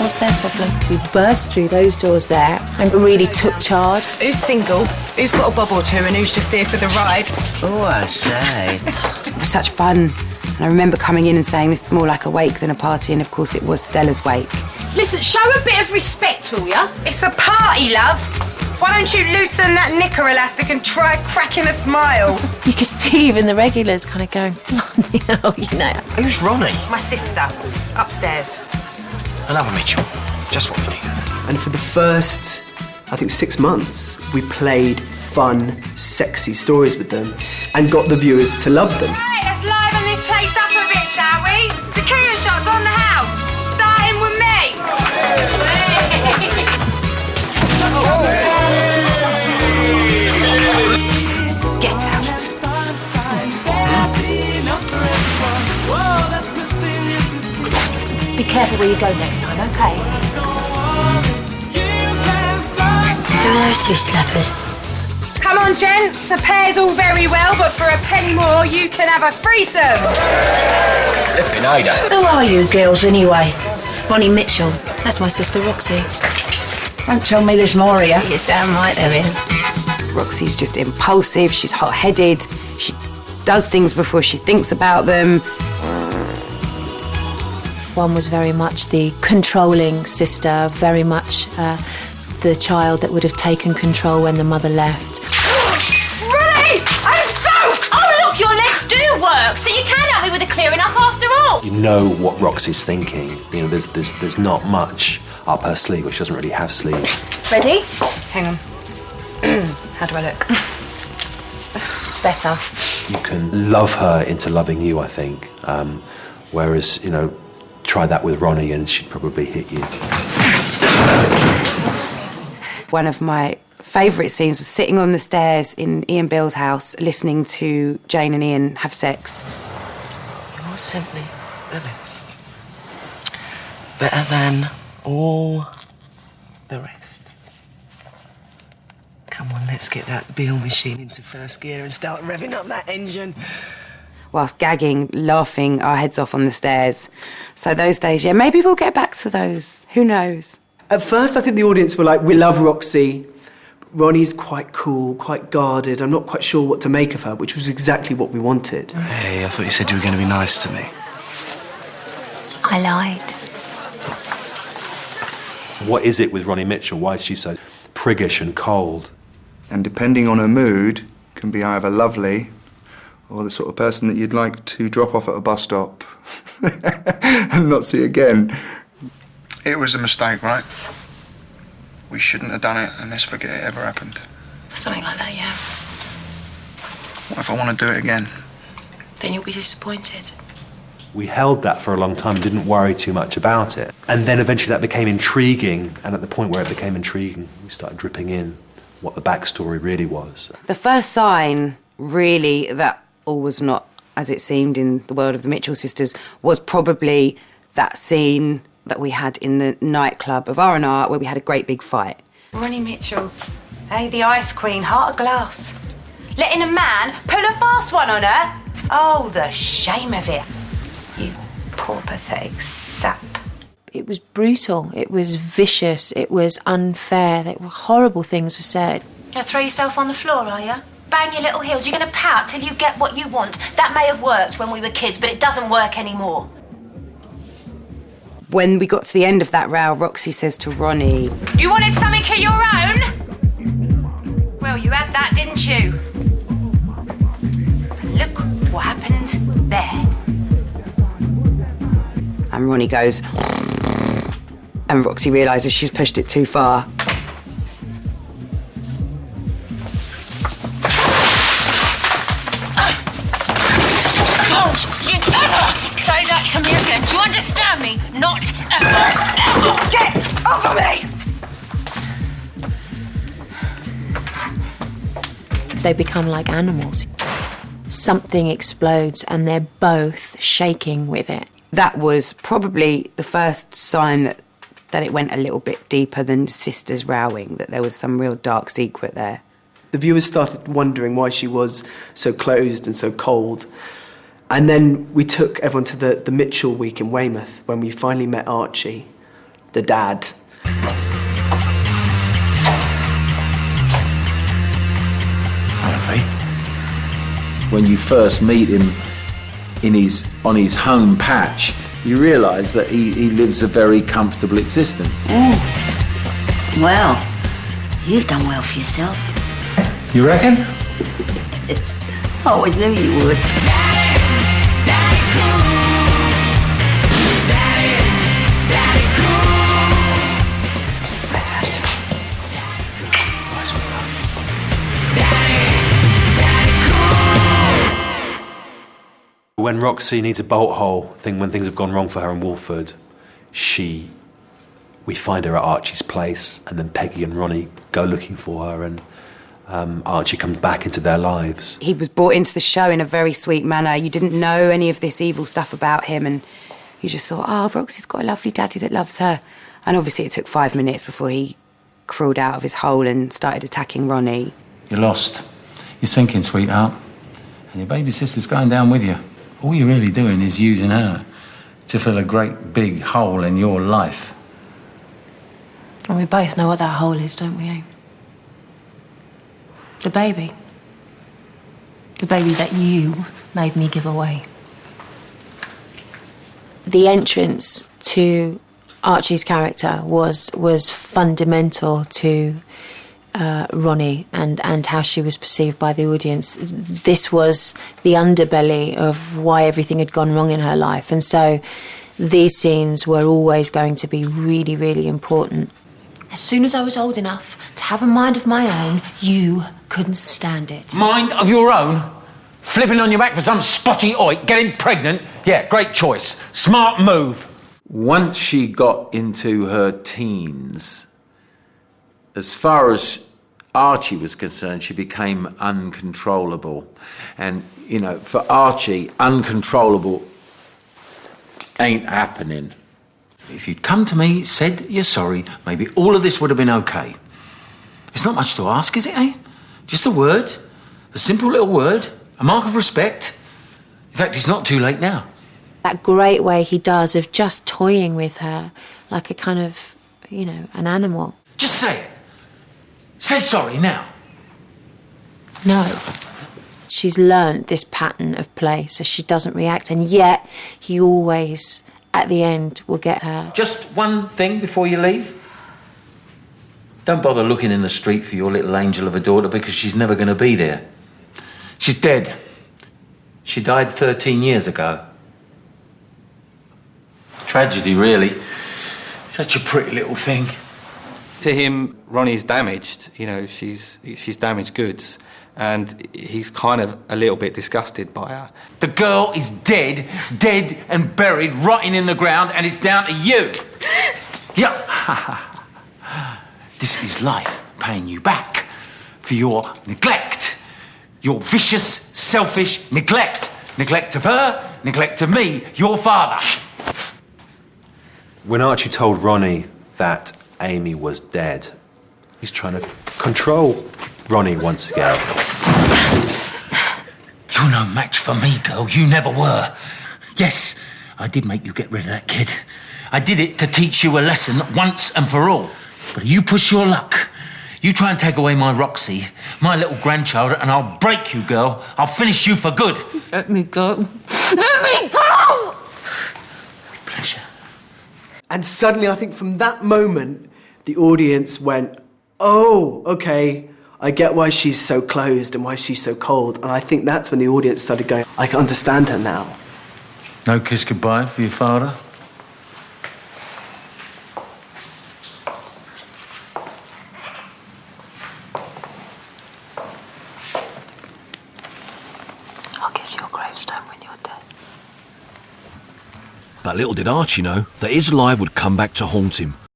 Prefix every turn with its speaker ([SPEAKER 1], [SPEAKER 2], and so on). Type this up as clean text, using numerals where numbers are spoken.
[SPEAKER 1] What's their problem? We burst through those doors there and really took charge.
[SPEAKER 2] Who's single? Who's got a bob or two and who's just here for the ride?
[SPEAKER 3] Oh, I say.
[SPEAKER 4] It was such fun. And I remember coming in and saying, this is more like a wake than a party, and of course it was Stella's wake.
[SPEAKER 2] Listen, show a bit of respect, will ya? It's a party, love. Why don't you loosen that knicker elastic and try cracking a smile?
[SPEAKER 1] You could see even the regulars kind of going, bloody hell, you know.
[SPEAKER 5] Who's Ronnie?
[SPEAKER 2] My sister, upstairs.
[SPEAKER 5] Another Mitchell. Just what we need.
[SPEAKER 6] And for the first, I think, 6 months, we played fun, sexy stories with them and got the viewers to love them.
[SPEAKER 2] Right, let's liven this place up a bit, shall we? Tequila shots on the house, starting with me. Get out.
[SPEAKER 1] Be careful where you go next time, OK?
[SPEAKER 7] Who are those two slappers?
[SPEAKER 2] Come on, gents. The pair's all very well, but for a penny more, you can have a threesome.
[SPEAKER 5] Flipping Ada.
[SPEAKER 7] Who are you girls, anyway?
[SPEAKER 1] Ronnie Mitchell. That's my sister, Roxy.
[SPEAKER 7] Don't tell me there's more of you.
[SPEAKER 1] You're damn right there is.
[SPEAKER 4] Roxy's just impulsive, she's hot-headed, she does things before she thinks about them.
[SPEAKER 1] One was very much the controlling sister, very much the child that would have taken control when the mother left.
[SPEAKER 2] Ronnie! I'm soaked!
[SPEAKER 8] Oh, look, your legs do work, so you can help me with the clearing up after all.
[SPEAKER 9] You know what Roxy's thinking. You know, there's not much up her sleeve, but she doesn't really have sleeves.
[SPEAKER 8] Ready?
[SPEAKER 2] Hang on. How do I look?
[SPEAKER 1] Better.
[SPEAKER 9] You can love her into loving you, I think. Whereas, you know, try that with Ronnie and she'd probably hit you.
[SPEAKER 4] One of my favourite scenes was sitting on the stairs in Ian Bill's house, listening to Jane and Ian have sex.
[SPEAKER 3] You're simply the best. Better than all the rest. Come on, let's get that Beale machine into first gear and start revving up that engine.
[SPEAKER 4] Whilst gagging, laughing our heads off on the stairs. So those days, yeah, maybe we'll get back to those. Who knows?
[SPEAKER 6] At first, I think the audience were like, we love Roxy. Ronnie's quite cool, quite guarded. I'm not quite sure what to make of her, which was exactly what we wanted.
[SPEAKER 5] Hey, I thought you said you were going to be nice to me.
[SPEAKER 1] I lied.
[SPEAKER 9] What is it with Ronnie Mitchell? Why is she so priggish and cold?
[SPEAKER 10] And depending on her mood, can be either lovely or the sort of person that you'd like to drop off at a bus stop and not see again.
[SPEAKER 11] It was a mistake, right? We shouldn't have done it, and let's forget it ever happened.
[SPEAKER 1] Something like that, yeah.
[SPEAKER 11] What if I want to do it again?
[SPEAKER 1] Then you'll be disappointed.
[SPEAKER 9] We held that for a long time and didn't worry too much about it. And then eventually that became intriguing, and at the point where it became intriguing, we started dripping in what the backstory really was.
[SPEAKER 4] The first sign, really, that all was not as it seemed in the world of the Mitchell sisters was probably that scene that we had in the nightclub of R&R where we had a great big fight.
[SPEAKER 2] Ronnie Mitchell, hey, the ice queen, heart of glass. Letting a man pull a fast one on her? Oh, the shame of it. You poor pathetic sap.
[SPEAKER 1] It was brutal, it was vicious, it was unfair, there were horrible things were said.
[SPEAKER 8] You're going to throw yourself on the floor, are you? Bang your little heels. You're going to pout till you get what you want. That may have worked when we were kids, but it doesn't work anymore.
[SPEAKER 4] When we got to the end of that row, Roxy says to Ronnie,
[SPEAKER 2] You wanted something of your own? Well, you had that, didn't you? Look what happened there.
[SPEAKER 4] and Ronnie goes, and Roxy realises she's pushed it too far.
[SPEAKER 8] Don't you ever say that to me again. Do you understand me? Not ever.
[SPEAKER 2] Get over me!
[SPEAKER 1] They become like animals. Something explodes and they're both shaking with it.
[SPEAKER 4] That was probably the first sign that it went a little bit deeper than sisters rowing, that there was some real dark secret there.
[SPEAKER 6] The viewers started wondering why she was so closed and so cold. And then we took everyone to the Mitchell week in Weymouth when we finally met Archie. the dad.
[SPEAKER 12] When you first meet him on his home patch, you realise that he lives a very comfortable existence.
[SPEAKER 7] Well, you've done well for yourself.
[SPEAKER 12] You reckon?
[SPEAKER 7] I always knew you would.
[SPEAKER 9] When Roxy needs a bolt hole, when things have gone wrong for her in Wolford, we find her at Archie's place, and then Peggy and Ronnie go looking for her, and Archie comes back into their lives.
[SPEAKER 4] He was brought into the show in a very sweet manner. You didn't know any of this evil stuff about him, and you just thought, oh, Roxy's got a lovely daddy that loves her. And obviously it took 5 minutes before he crawled out of his hole and started attacking Ronnie.
[SPEAKER 12] You're lost. You're sinking, sweetheart. And your baby sister's going down with you. All you're really doing is using her to fill a great big hole in your life.
[SPEAKER 1] And we both know what that hole is, don't we, eh? The baby. The baby that you made me give away. The entrance to Archie's character was fundamental to Ronnie and how she was perceived by the audience. This was the underbelly of why everything had gone wrong in her life, and so these scenes were always going to be really, really important. As soon as I was old enough to have a mind of my own, you couldn't stand it.
[SPEAKER 12] Mind of your own? Flipping on your back for some spotty oik, getting pregnant? Yeah, great choice. Smart move. Once she got into her teens, as far as Archie was concerned, she became uncontrollable. And, you know, for Archie, uncontrollable ain't happening. If you'd come to me, said you're sorry, maybe all of this would have been okay. It's not much to ask, is it, eh? Just a word, a simple little word, a mark of respect. In fact, it's not too late now.
[SPEAKER 1] That great way he does of just toying with her like a kind of, you know, an animal.
[SPEAKER 12] Just say it. Say sorry now.
[SPEAKER 1] No. She's learnt this pattern of play, so she doesn't react, and yet he always, at the end, will get her.
[SPEAKER 12] Just one thing before you leave. Don't bother looking in the street for your little angel of a daughter, because she's never going to be there. She's dead. She died 13 years ago. Tragedy, really. Such a pretty little thing.
[SPEAKER 13] To him, Ronnie's damaged. You know, she's damaged goods, and he's kind of a little bit disgusted by her.
[SPEAKER 12] The girl is dead and buried, rotting in the ground, and it's down to you. Yeah. This is life paying you back for your neglect. Your vicious, selfish neglect. Neglect of her, neglect of me, your father.
[SPEAKER 9] When Archie told Ronnie that Amy was dead, he's trying to control Ronnie once again.
[SPEAKER 12] You're no match for me, girl. You never were. Yes, I did make you get rid of that kid. I did it to teach you a lesson once and for all. But you push your luck. You try and take away my Roxy, my little grandchild, and I'll break you, girl. I'll finish you for good.
[SPEAKER 1] Let me go. Let me go!
[SPEAKER 12] With pleasure.
[SPEAKER 6] And suddenly, I think from that moment, the audience went, oh, okay, I get why she's so closed and why she's so cold. And I think that's when the audience started going, I can understand her now.
[SPEAKER 12] No kiss goodbye for your father?
[SPEAKER 1] I'll kiss your gravestone when you're dead.
[SPEAKER 14] But little did Archie know that his lie would come back to haunt him.